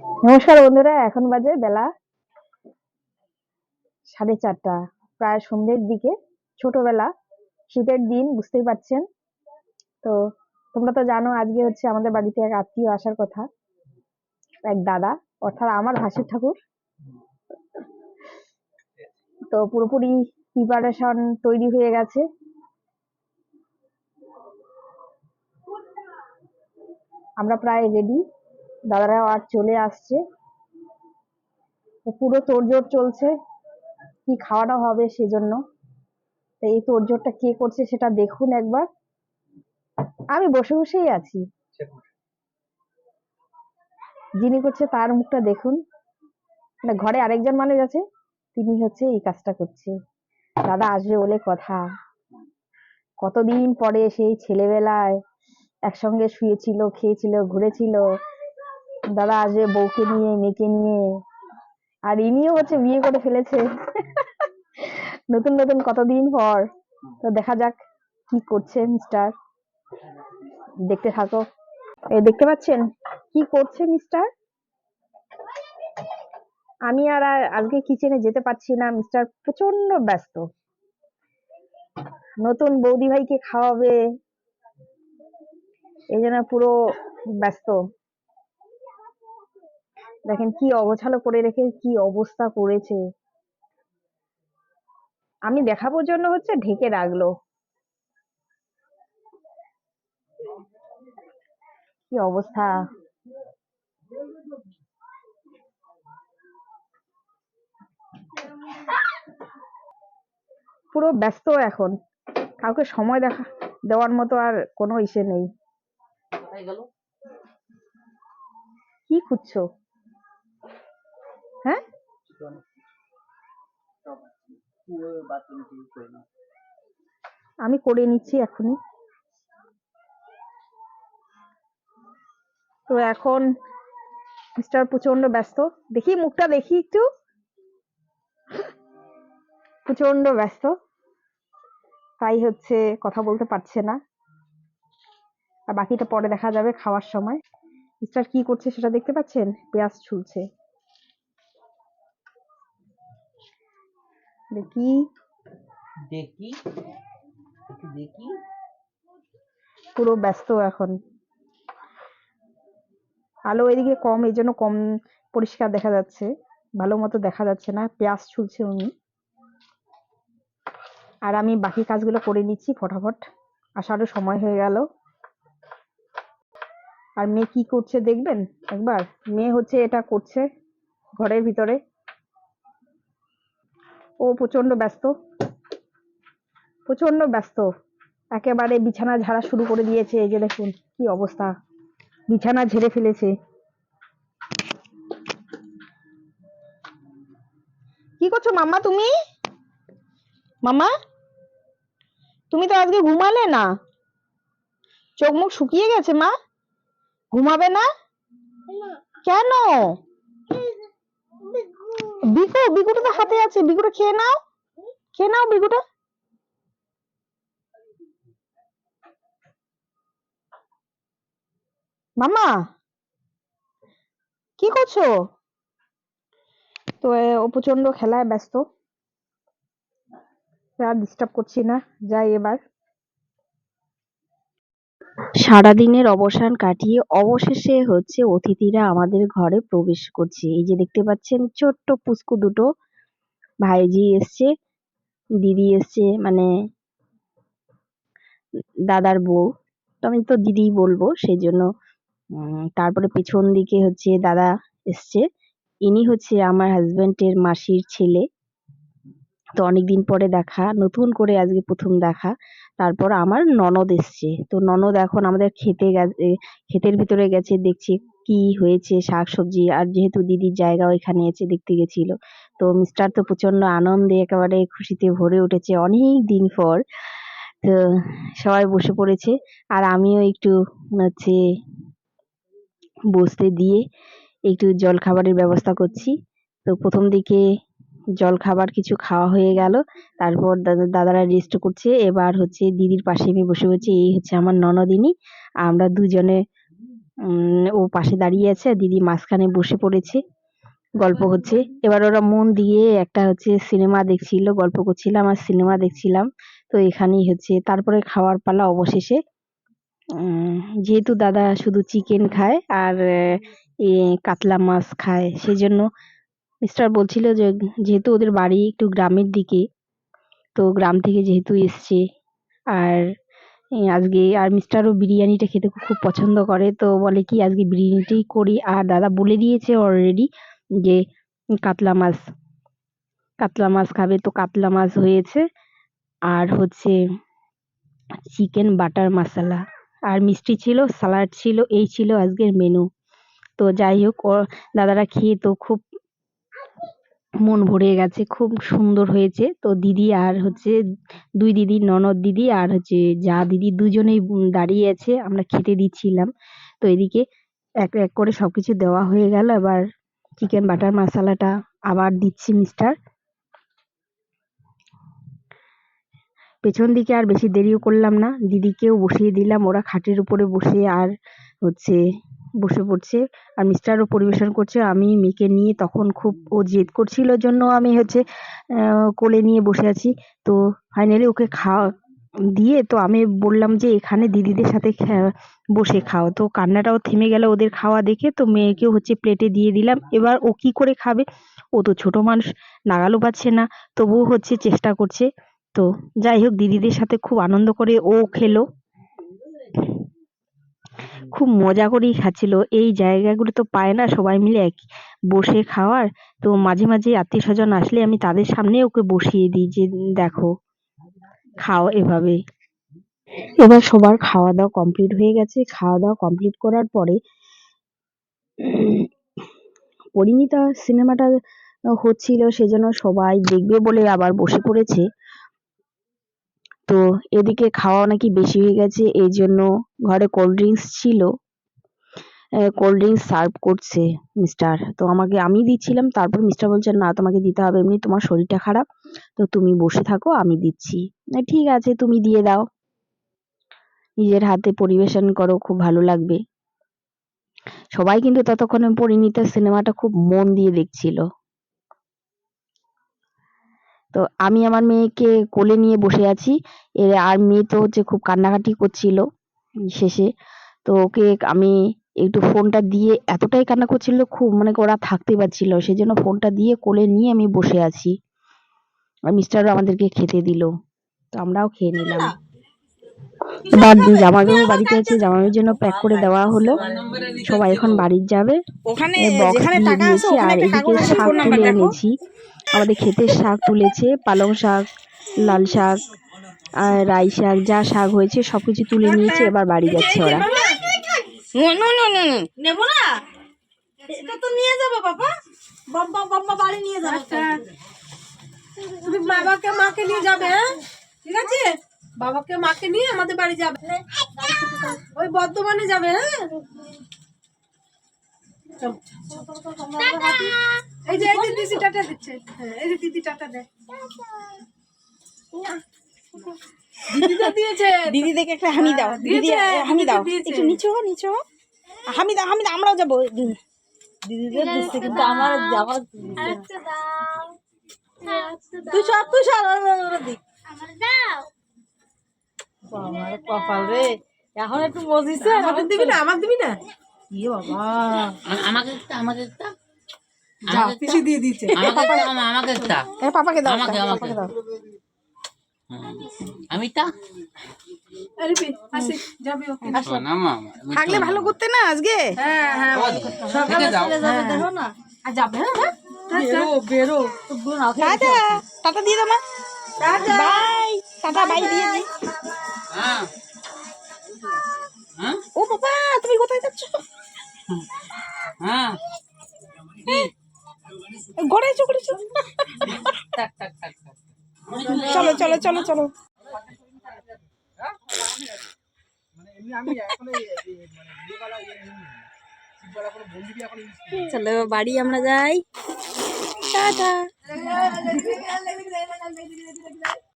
নমস্কার বন্ধুরা, এখন বাজে বেলা 4:30, প্রায় সন্ধ্যের দিকে। ছোটবেলা, শীতের দিন, বুঝতেই পারছেন। তো তোমরা তো জানো আজকে হচ্ছে আমাদের বাড়িতে এক আত্মীয় আসার কথা, এক দাদা, অর্থাৎ আমার ভাসুর ঠাকুর। তো পুরোপুরি প্রিপারেশন তৈরি হয়ে গেছে। আমরা প্রায় রেডি, দাদারাও আর চলে আসছে। তো পুরো তোড়জোড় চলছে কি খাওয়ানো হবে সেজন্য। তো এই তোড়জোড়টা কে করছে সেটা দেখুন একবার। আমি বসে বসেই আছি, যিনি করছে তার মুখটা দেখুন। মানে ঘরে আরেকজন মানুষ আছে, তিনি হচ্ছে এই কাজটা করছে। দাদা আসবে বলে কথা, কতদিন পরে সেই ছেলেবেলায় একসঙ্গে শুয়েছিল, খেয়েছিল, ঘুরেছিল। দাদা আসবে বউকে নিয়ে, মেয়েকে নিয়ে। আর ইনিও হচ্ছে বিয়ে করে ফেলেছে নতুন নতুন কতদিন পর। তো দেখা যাক কি করছে মিস্টার, দেখতে থাকো। এই দেখতে পাচ্ছেন কি করছে মিস্টার। আমি আর আজকে কিচেনে যেতে পারছি না, মিস্টার প্রচন্ড ব্যস্ত। নতুন বৌদি ভাইকে খাওয়াবে, এই জন্য পুরো ব্যস্ত। দেখেন কি অগোছালো করে রেখে কি অবস্থা করেছে। আমি দেখাবোর জন্য হচ্ছে ঢেকে রাখলো, কি অবস্থা। পুরো ব্যস্ত এখন, কাউকে সময় দেওয়ার মতো আর কোনো ইসে নেই। কি খুঁজছো? হ্যাঁ, আমি করে নিচ্ছি এখনই। তো এখন মিস্টার প্রচন্ড ব্যস্ত, দেখি মুখটা দেখি একটু, প্রচন্ড ব্যস্ত, তাই হচ্ছে কথা বলতে পারছে না। আর বাকিটা পরে দেখা যাবে খাওয়ার সময়। মিস্টার কি করছে সেটা দেখতে পাচ্ছেন, পেঁয়াজ ছুলছে। দেখি দেখি দেখি পুরো ব্যস্ত এখন। আলো এদিকে কম, এই জন্য কম পরিষ্কার দেখা যাচ্ছে, ভালো মতো দেখা যাচ্ছে না। পেঁয়াজ ছুলছে উনি, আর আমি বাকি কাজগুলো করে নিচ্ছি ফটাফট, আসারও সময় হয়ে গেল। আর মেয়ে কি করছে দেখবেন একবার। মেয়ে হচ্ছে এটা করছে ঘরের ভিতরে, ও প্রচন্ড ব্যস্ত, প্রচন্ড ব্যস্ত। একেবারে বিছানা ঝাড়া শুরু করে দিয়েছে, এই যে দেখুন কি অবস্থা, বিছানা ঝেড়ে ফেলেছে। কি করছো মাম্মা তুমি? মাম্মা, তুমি তো আজকে ঘুমালে না, চোখ মুখ শুকিয়ে গেছে মা, ঘুমাবে না কেন? বিকু, বিকুটা তো হাতে আছে, বিকুটা খেয়ে নাও, খেয়ে নাও বিকুটা। মাম্মা কি করছো? তো ও প্রচন্ড খেলায় ব্যস্ত, আর ডিস্টার্ব করছি না, যাই এবার। সারাদিনের অবসান কাটিয়ে অবশেষে হচ্ছে অতিথিরা আমাদের ঘরে প্রবেশ করছে। এই যে দেখতে পাচ্ছেন ছোট্ট পুচকু দুটো, ভাইজি এসছে, দিদি এসছে, মানে দাদার বউ, তো আমি তো দিদিই বলবো সেই জন্য। তারপরে পেছন দিকে হচ্ছে দাদা এসছে, ইনি হচ্ছে আমার হাজবেন্ডের মাসির ছেলে। তো অনেকদিন পরে দেখা, নতুন করে আজকে প্রথম দেখা। তারপর আমার ননদ এসছে, তো ননদ এখন আমাদের খেতে গেছে, ক্ষেতের ভিতরে গেছে, দেখছে কি হয়েছে শাকসবজি। আর যেহেতু দিদির জায়গা ওইখানে এসে দেখতে গেছিল। তো মিস্টার তো প্রচন্ড আনন্দে একেবারে খুশিতে ভরে উঠেছে অনেক দিন পর। তো সবাই বসে পড়েছে, আর আমিও একটু হচ্ছে বসতে দিয়ে একটু জল খাবারের ব্যবস্থা করছি। তো প্রথম দিকে জল খাবার কিছু খাওয়া হয়ে গেল, তারপর দাদারা রেস্ট করছে। এবার হচ্ছে দিদির পাশে আমি বসে বলছি, এই হচ্ছে আমার ননদিনী, আমরা দুজনে ও পাশে দাঁড়িয়ে আছে, দিদি মাঝখানে বসে পড়েছে, গল্প হচ্ছে। এবার ওরা মন দিয়ে একটা হচ্ছে সিনেমা দেখছিল, গল্প করছিলাম আর সিনেমা দেখছিলাম। তো এখানেই হচ্ছে তারপরে খাওয়ার পালা অবশেষে। যেহেতু দাদা শুধু চিকেন খায় আর কাতলা মাছ খায়, সেজন্য মিস্টার বলছিল যে যেহেতু ওদের বাড়ি একটু গ্রামের দিকে, তো গ্রাম থেকে যেহেতু এসছে আর আজকে আর মিস্টারও বিরিয়ানিটা খেতে খুব পছন্দ করে, তো বলে কি আজকে বিরিয়ানিটাই করি। আর দাদা বলে দিয়েছে অলরেডি যে কাতলা মাছ কাতলা মাছ খাবে, তো কাতলা মাছ হয়েছে। আর হচ্ছে চিকেন বাটার মশলা আর মিষ্টি ছিল, সালাড ছিল, এই ছিল আজকের মেনু। তো যাই হোক, দাদারা খেয়ে তো খুব মন ভরে গেছে, খুব সুন্দর হয়েছে। তো দিদি আর হচ্ছে দুই দিদি, ননদ দিদি আর হচ্ছে যা দিদি, দুজনেই দাঁড়িয়ে আছে, আমরা খেতে দিচ্ছিলাম। তো এদিকে এক এক করে সবকিছু দেওয়া হয়ে গেল। এবার চিকেন বাটার মশলাটা আবার দিচ্ছি মিস্টার। পেছন দিকে আর বেশি দেরিও করলাম না, দিদিকেও বসিয়ে দিলাম, ওরা খাটের উপরে বসে আর হচ্ছে বসে পড়ছে আর মিস্টারও পরিবেশন করছে। আমি মেয়েকে নিয়ে তখন খুব ও জেদ করছিল জন্য আমি হচ্ছে কোলে নিয়ে বসে আছি। তো ফাইনালি ওকে খাওয়া দিয়ে তো আমি বললাম যে এখানে দিদিদের সাথে বসে খাও। তো কান্নাটাও থেমে গেল ওদের খাওয়া দেখে, তো মেয়েকেও হচ্ছে প্লেটে দিয়ে দিলাম। এবার ও কি করে খাবে, ও তো ছোট মানুষ, নাগালও পাচ্ছে না, তবুও হচ্ছে চেষ্টা করছে। তো যাই হোক, দিদিদের সাথে খুব আনন্দ করে ও খেলো, খুব মজা করেই খাচ্ছিল। এই জায়গাগুলো তো পায় না সবাই মিলে এক বসে খাওয়ার। তো মাঝে মাঝে আত্মীয় স্বজন আসলে আমি তাদের সামনে ওকে বসিয়ে দিই যে দেখো, খাও এভাবে। এবার সবার খাওয়া দাওয়া কমপ্লিট হয়ে গেছে। খাওয়া দাওয়া কমপ্লিট করার পরে পরিণীতা সিনেমাটা হচ্ছিল, সেজন্য সবাই দেখবে বলে আবার বসে পড়েছে। তো এদিকে খাওয়া নাকি বেশি হয়ে গেছে, এই জন্য ঘরে কোল্ড ড্রিঙ্কস ছিল, কোল্ড ড্রিঙ্কস সার্ভ করছে মিস্টার। তো আমাকে আমি দিচ্ছিলাম, তারপর মিস্টার বলছে না তোমাকে দিতে হবে, এমনি তোমার শরীরটা খারাপ, তো তুমি বসে থাকো আমি দিচ্ছি। ঠিক আছে তুমি দিয়ে দাও, নিজের হাতে পরিবেশন করো, খুব ভালো লাগবে। সবাই কিন্তু ততক্ষণে পরিণীতা সিনেমাটা খুব মন দিয়ে দেখছিল। তো আমি আমার মেয়েকে কোলে নিয়ে বসে আছি, আর মেয়ে তো হচ্ছে খুব কান্নাকাটি করছিল শেষে। তো ওকে আমি একটু ফোনটা দিয়ে, এতটাই কান্না করছিল খুব, মানে ওরা থাকতে পারছিল, সেজন্য ফোনটা দিয়ে কোলে নিয়ে আমি বসে আছি। আর মিস্টারও আমাদেরকে খেতে দিল, তো আমরাও খেয়ে নিলাম। এবার জামাইবাবু বাড়িতে আছে, জামাইয়ের জন্য প্যাক করে দেওয়া হলো, সবাই এখন বাড়ি যাবে। ওখানে বক্স যেখানে দিয়ে টাকা আছে দিয়েছি। ওখানে আর একটা এদিকে কাগজ আছে, শাক ফোন নাম্বার তুলে দেখো। এনেছি, আমাদের ক্ষেতের শাক তুলেছে, পালং শাক, লাল শাক আর রাই শাক, যা শাক হয়েছে সবকিছু তুলে নিয়েছে। এবার বাড়ি যাচ্ছে ওরা। নেব না, এটা তো নিয়ে যাবো বাবা, বাবা বাবা বাড়ি নিয়ে যাবো। তুমি বাবাকে মাকে নিয়ে যাবে, হ্যাঁ ঠিক আছে, বাবাকে মাকে নিয়ে আমাদের বাড়ি যাবে, ওই বর্ধমানে যাবে। হ্যাঁ এই যে দিদি টাটা দিচ্ছে, হ্যাঁ এই যে দিদি টাটা দে, দিদি তো দিয়েছে, দিদি দেখে একটা হামি দাও, দিদি হামি দাও, একটু নিচু হো, নিচু হো, হামি দাও, হামি দাও, আমরাও যাবো। দিদিদের দিচ্ছে কিন্তু আমার যাওয়ার, তুই সব তুই সব ওরা দিক, আমার কপাল রে, এখন একটু বসিছে, আমাদের দিবি না, আমার দিবি না, ইয়ে বাবা আমাকে একটা, আমাকে একটা, যা পিসি দিয়ে দিয়েছে, আমাকে একটা, পাপাকে দাও, আমাকে পাপাকে দাও, আমি তা আরে আসি যাবে ওকে, না মামা থাকলে ভালো করতে না আজকে, হ্যাঁ হ্যাঁ সকালে চলে যাবে, দেখো না আর যাবে। হ্যাঁ বেরো বেরো, টাটা টাটা দিয়ে দাও মা, টাটা বাই, টাটা বাই দিয়ে দি। হ্যাঁ হ্যাঁ ও বাবা তুমি কোথায় যাচ্ছ, হ্যাঁ ঘরেছো ঘরেছো, টাক টাক টাক টাক। চলো চলো চলো চলো, চলো বাড়ি আমরা যাই, টাটা।